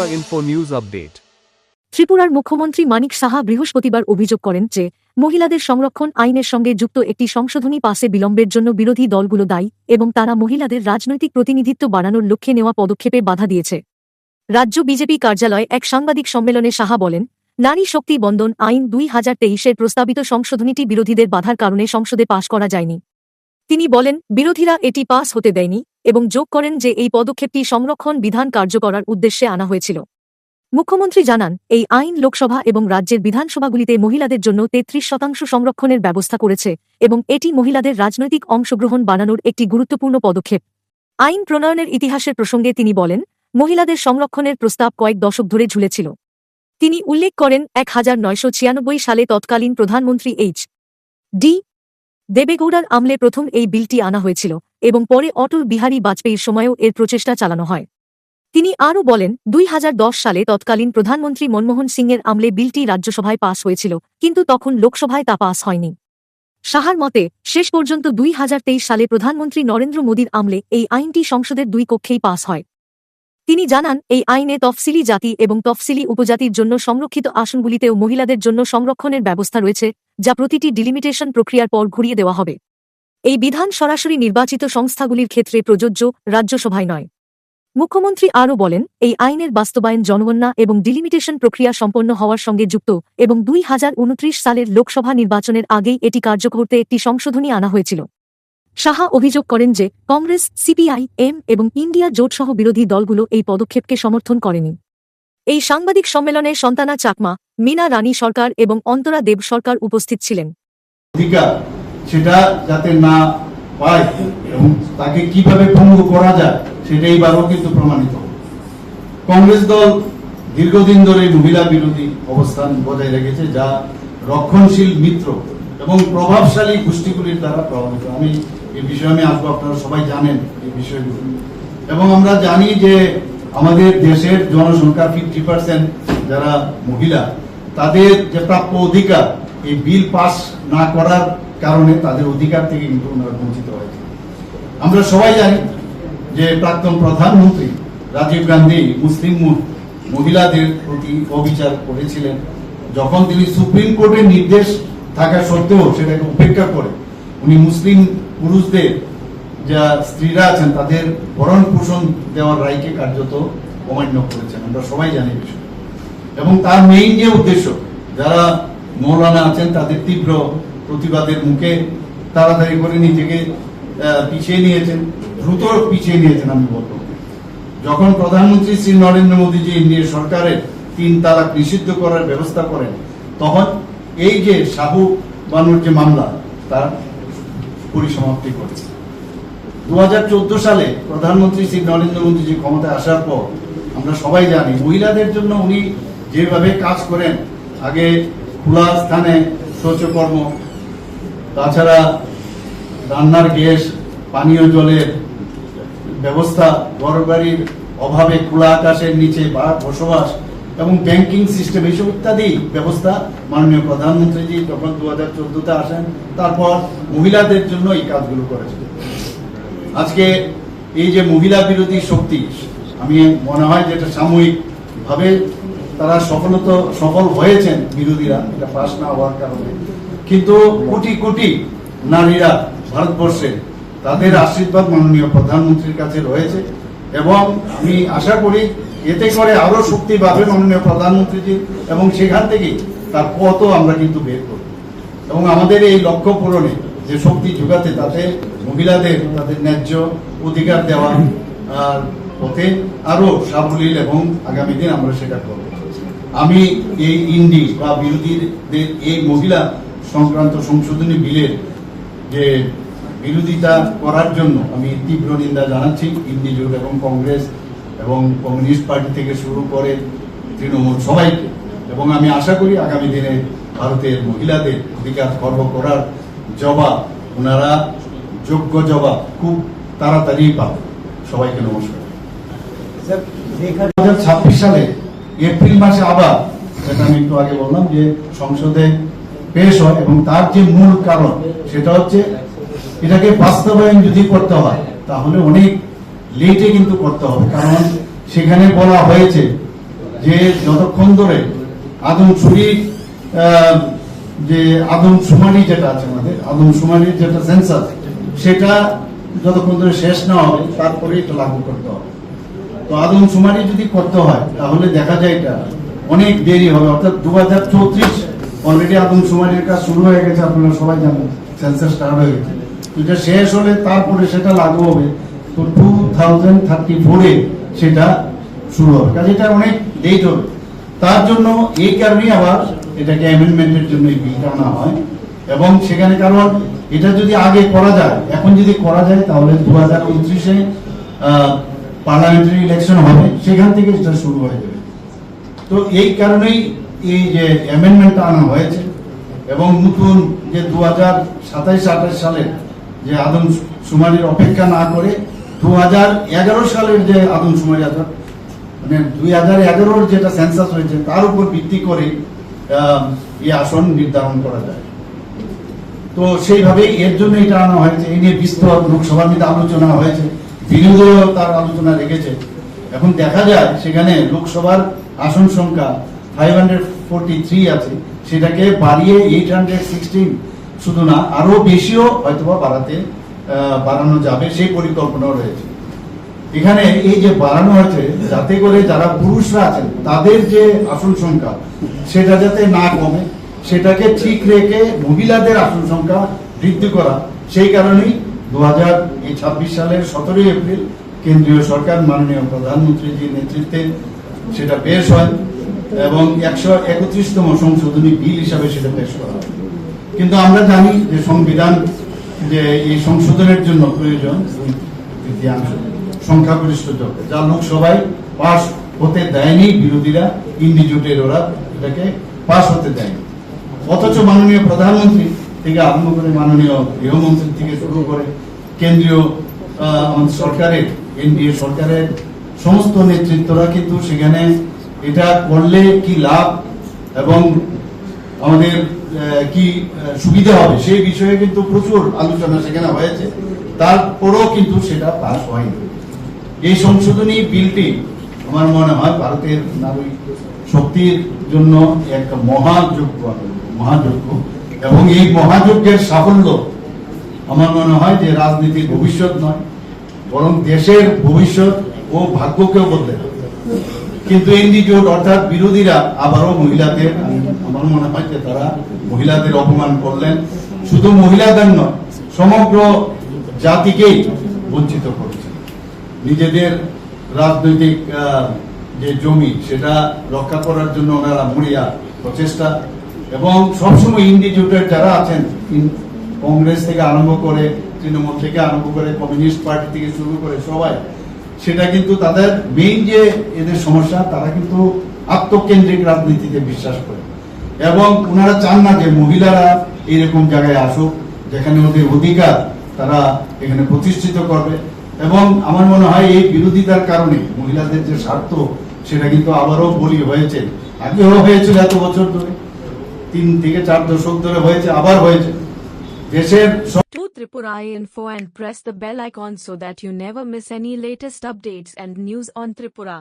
Tripura Info News Update. ত্রিপুরার মুখ্যমন্ত্রী মানিক সাহা বৃহস্পতিবার অভিযোগ করেন যে মহিলাদের সংরক্ষণ আইনের সঙ্গে যুক্ত একটি সংশোধনী পাসে বিলম্বের জন্য বিরোধী দলগুলো দায়ী এবং তারা মহিলাদের রাজনৈতিক প্রতিনিধিত্ব বাড়ানোর লক্ষ্যে নেওয়া পদক্ষেপে বাধা দিয়েছে। রাজ্য বিজেপি কার্যালয়ে এক সাংবাদিক সম্মেলনে সাহা বলেন, নারী শক্তি বন্দন আইন 2023-এর প্রস্তাবিত সংশোধনীটি বিরোধীদের বাধার কারণে সংসদে পাশ করা যায়নি। তিনি বলেন, বিরোধীরা এটি পাস হতে দেয়নি এবং যোগ করেন যে এই পদক্ষেপটি সংরক্ষণ বিধান কার্যকরার উদ্দেশ্যে আনা হয়েছিল। মুখ্যমন্ত্রী জানান, এই আইন লোকসভা এবং রাজ্যের বিধানসভাগুলিতে মহিলাদের জন্য 33% সংরক্ষণের ব্যবস্থা করেছে এবং এটি মহিলাদের রাজনৈতিক অংশগ্রহণ বাড়ানোর একটি গুরুত্বপূর্ণ পদক্ষেপ। আইন প্রণয়নের ইতিহাসের প্রসঙ্গে তিনি বলেন, মহিলাদের সংরক্ষণের প্রস্তাব কয়েক দশক ধরে ঝুলেছিল। তিনি উল্লেখ করেন 1996 সালে তৎকালীন প্রধানমন্ত্রী এইচ.ডি. দেবেগৌড়ার আমলে প্রথম এই বিলটি আনা হয়েছিল এবং পরে অটল বিহারী বাজপেয়ীর সময়েও এর প্রচেষ্টা চালানো হয়। তিনি আরও বলেন, 2010 সালে তৎকালীন প্রধানমন্ত্রী মনমোহন সিংয়ের আমলে বিলটি রাজ্যসভায় পাস হয়েছিল, কিন্তু তখন লোকসভায় তা পাস হয়নি। সাহার মতে, শেষ পর্যন্ত 2023 সালে প্রধানমন্ত্রী নরেন্দ্র মোদীর আমলে এই আইনটি সংসদের দুই কক্ষেই পাস হয়। তিনি জানান, এই আইনে তফসিলি জাতি এবং তফসিলি উপজাতির জন্য সংরক্ষিত আসনগুলিতেও মহিলাদের জন্য সংরক্ষণের ব্যবস্থা রয়েছে, যা প্রতিটি ডিলিমিটেশন প্রক্রিয়ার পর ঘুরিয়ে দেওয়া হবে। এই বিধান সরাসরি নির্বাচিত সংস্থাগুলির ক্ষেত্রে প্রযোজ্য, রাজ্যসভায় নয়। মুখ্যমন্ত্রী আরও বলেন, এই আইনের বাস্তবায়ন জনগণনা এবং ডিলিমিটেশন প্রক্রিয়া সম্পন্ন হওয়ার সঙ্গে যুক্ত এবং 2029 সালের লোকসভা নির্বাচনের আগেই এটি কার্যকর করতে একটি সংশোধনী আনা হয়েছিল। সাহা অভিযোগ করেন যে কংগ্রেস, সিপিআই-এম এবং ইন্ডিয়া জোটসহ বিরোধী দলগুলো এই পদক্ষেপকে সমর্থন করেনি। এই সাংবাদিক সম্মেলনে সন্তানা চাকমা, মীনা রানী সরকার এবং অন্তরা দেব সরকার উপস্থিত ছিলেন। সেটা যাতে না পায় এবং তাকে কিভাবে পঙ্গু করা যায় সেটা এইবারও কিন্তু প্রমাণিত। কংগ্রেস দল দীর্ঘদিন ধরে মহিলা বিরোধী অবস্থান বজায় রেখেছে, যা রক্ষণশীল মিত্র এবং প্রভাবশালী গোষ্ঠীগুলির দ্বারা প্রভাবিত। এই বিষয়ে আসবো, আপনারা সবাই জানেন এই বিষয়গুলো। এবং আমরা জানি যে আমাদের দেশের জনসংখ্যার 50% যারা মহিলা, তাদের যে প্রাপ্য অধিকার এই বিল পাস না করার কারণে তাদের অধিকার থেকে কিন্তু ওনারা বঞ্চিত হয়েছে। আমরা সবাই জানি যে প্রাক্তন প্রধানমন্ত্রী রাজীব গান্ধী মুসলিম মহিলাদের প্রতি অবিচার করেছিলেন, যখন তিনি সুপ্রিম কোর্টের নির্দেশ থাকা সত্ত্বেও সেটাকে উপেক্ষা করে উনি মুসলিম পুরুষদের যা স্ত্রীরা আছেন তাদের ভরণ পোষণ দেওয়ার রায়কে কার্যত অমান্য করেছেন। আমরা সবাই জানি বিষয়। এবং তার মেইন যে উদ্দেশ্য, যারা মৌলানা আছেন তাদের তীব্র প্রতিবাদের মুখে তাড়াতাড়ি করে নিজেকে পিছিয়ে নিয়েছেন, দ্রুত পিছিয়ে নিয়েছেন। আমি বলবো, যখন প্রধানমন্ত্রী শ্রী নরেন্দ্র মোদীজি ইন্ডিয়া সরকারের 3 তালাক নিষিদ্ধ করার ব্যবস্থা করেন, তখন এই যে সাহু বানুর যে মামলা তার পরিসমাপ্তি করেছে। 2014 সালে প্রধানমন্ত্রী শ্রী নরেন্দ্র মোদীজি ক্ষমতায় আসার পর আমরা সবাই জানি মহিলাদের জন্য উনি যেভাবে কাজ করেন, আগে খোলা স্থানে শৌচকর্ম, তাছাড়া রান্নার গ্যাস, পানীয় জলের ব্যবস্থা, ঘরবাড়ির অভাবে খোলা আকাশের নিচে বসবাস এবং ব্যাংকিং সিস্টেম, এইসব ইত্যাদি ব্যবস্থা মাননীয় প্রধানমন্ত্রীজি যখন 2014-তে আসেন, তারপর মহিলাদের জন্য এই কাজগুলো করেছেন। আজকে এই যে মহিলা বিরোধী শক্তি, আমি মনে হয় যেটা সাময়িক ভাবে তারা সফল হয়েছেন বিরোধীরা, এটা পাস না হওয়ার কারণে, কিন্তু কোটি কোটি নারীরা ভারতবর্ষে তাদের আশীর্বাদ মাননীয় প্রধানমন্ত্রীর কাছে রয়েছে এবং আমি আশা করি এতে করে আরো শক্তি পাবে মাননীয় প্রধানমন্ত্রীজি এবং সেখান থেকেই তার পথও আমরা কিন্তু বের করব এবং আমাদের এই লক্ষ্য পূরণে যে শক্তি যোগাতে, তাতে মহিলাদের তাদের ন্যায্য অধিকার দেওয়া আর পথে আরো সাবলীল এবং আগামী দিন আমরা সেটা করব। আমি এই ইন্ডি বা বিরোধীদের এই মহিলা সংক্রান্ত সংশোধনী বিলের যে বিরোধিতা করার জন্য আমি তীব্র নিন্দা জানাচ্ছি ইন্ডি জোট এবং কংগ্রেস এবং কমিউনিস্ট পার্টি থেকে শুরু করে তৃণমূল সবাইকে। এবং আমি আশা করি আগামী দিনে ভারতের মহিলাদের অধিকার খর্ব করার জবাব, ওনারা যোগ্য জবাব খুব তাড়াতাড়ি পাবে। সবাইকে নমস্কার। 2026 সালে এপ্রিল মাসে আবার, যেটা আমি একটু আগে বললাম, যে সংসদে পেশ হয় এবং তার যে মূল কারণ সেটা হচ্ছে এটাকে বাস্তবায়ন যদি করতে হয় তাহলে অনেক লেটে কিন্তু করতে হবে, কারণ সেখানে বলা হয়েছে যে যতক্ষণ ধরে আদমশুমারি যে আদমশুমারি যেটা আছে আমাদের আদমশুমারির যেটা সেন্সাস সেটা যতক্ষণ ধরে শেষ না হবে তারপরে এটা লাগু করতে হবে। তো আদমশুমারি যদি করতে হয় তাহলে দেখা যায় এটা অনেক দেরি হবে, অর্থাৎ 2034 অলরেডি আদমশুমারির কাজ শুরু হয়ে গেছে, আপনারা সবাই জানেন, সেন্সাস স্টার্ট হয়ে গেছে। এটা শেষ হলে তারপরে সেটা লাগু হবে, তো 2034-এ সেটা শুরু হবে, কাজে এটা অনেক লেট হবে। তার জন্য এই কারণেই আবার এটাকে অ্যামেন্ডমেন্টের জন্য এই বিলটা আনা হয়। এবং সেখানে কারণ এটা যদি আগে করা যায়, এখন যদি করা যায় তাহলে 2029-এ পার্লামেন্টারি ইলেকশন হবে, সেখান থেকে এটা শুরু হয়ে যাবে। তো এই কারণেই এই যে অ্যামেন্ডমেন্টটা আনা হয়েছে এবং নতুন যে 2027-28 সালের যে আদমশুমারির অপেক্ষা না করে 2011 সালের যে আদমশুমারি আছে, মানে 2011-র যেটা সেন্সাস হয়েছে তার উপর ভিত্তি করে এই আসন নির্ধারণ করা যায়। তো সেইভাবে এর জন্য এটা আনা হয়েছে। এই নিয়ে বিস্তর লোকসভার মধ্যে আলোচনা হয়েছে, বিরোধীও তার আলোচনা রেখেছে। এখন দেখা যায় সেখানে লোকসভার আসন সংখ্যা 543 আছে, সেটাকে বাড়িয়ে 816 শুধু না আরো বেশিও হয়তোবা বাড়ানো যাবে, সেই পরিকল্পনাও রয়েছে। এখানে এই যে বাড়ানো হয়েছে যাতে করে যারা পুরুষরা আছেন তাদের যে আসন সংখ্যা সেটা যাতে না কমে, সেটাকে ঠিক রেখে মহিলাদের আসন সংখ্যা বৃদ্ধি করা। সেই কারণেই 2026 সালের 17 এপ্রিল কেন্দ্রীয় সরকার মাননীয় প্রধানমন্ত্রীজির নেতৃত্বে সেটা পেশ হয় এবং 131তম সংশোধনী বিল হিসাবে সেটা পেশ করা হয়। কিন্তু আমরা জানি যে সংবিধান যে এই সংশোধনের জন্য প্রয়োজন 2/3 সংখ্যাগরিষ্ঠ জোট, যা লোকসভায় পাশ হতে দেয়নি বিরোধীরা, ইন্ডি জোটের ওরা এটাকে পাশ হতে দেয়নি। অথচ মাননীয় প্রধানমন্ত্রী থেকে আরম্ভ করে মাননীয় গৃহমন্ত্রী থেকে শুরু করে কেন্দ্রীয় সরকারের এনডিএ সরকারের সমস্ত নেতৃত্বরা কিন্তু সেখানে এটা করলে কি লাভ এবং আমাদের কি সুবিধা হবে সেই বিষয়ে কিন্তু প্রচুর আলোচনা সেখানে হয়েছে, তারপরও কিন্তু সেটা পাস হয়নি। এই সংশোধনী বিলটি আমার মনে হয় ভারতের নারী শক্তির জন্য এক মহাযজ্ঞ এবং এই মহাযজ্ঞের সাফল্য আমার মনে হয় যে রাজনীতির ভবিষ্যৎ নয়, বরং দেশের ভবিষ্যৎ ও ভাগ্যকেও বদলে দেবে। কিন্তু এনডি জোট অর্থাৎ বিরোধীরা আবারও মহিলাদের, আমার মনে হয় যে তারা মহিলাদের অপমান করলেন, শুধু মহিলাদের নয় সমগ্র জাতিকেই বঞ্চিত করেছে। নিজেদের রাজনৈতিক যে জমি সেটা রক্ষা করার জন্য ওনারা মরিয়া প্রচেষ্টা, এবং সবসময় ইন্ডি জোটের যারা আছেন কংগ্রেস থেকে আরম্ভ করে তৃণমূল থেকে আরম্ভ করে কমিউনিস্ট পার্টি থেকে শুরু করে সবাই, সেটা কিন্তু তাদের মেইন যে এদের সমস্যা, তারা কিন্তু আত্মকেন্দ্রিক রাজনীতিতে বিশ্বাস করে এবং ওনারা চান না যে মহিলারা এরকম জায়গায় আসুক যেখানে ওদের অধিকার তারা এখানে প্রতিষ্ঠিত করবে। এবং আমার মনে হয় এই বিরোধিতার কারণে মহিলাদের যে স্বার্থ সেটা কিন্তু আবারও বলি হয়েছে, আগেও হয়েছিল এত বছর ধরে, 3 থেকে 4 দশক ধরে হয়েছে, আবার হয়েছে। দেশের To Tripura Info and press the bell icon so that you never miss any latest updates and news on Tripura.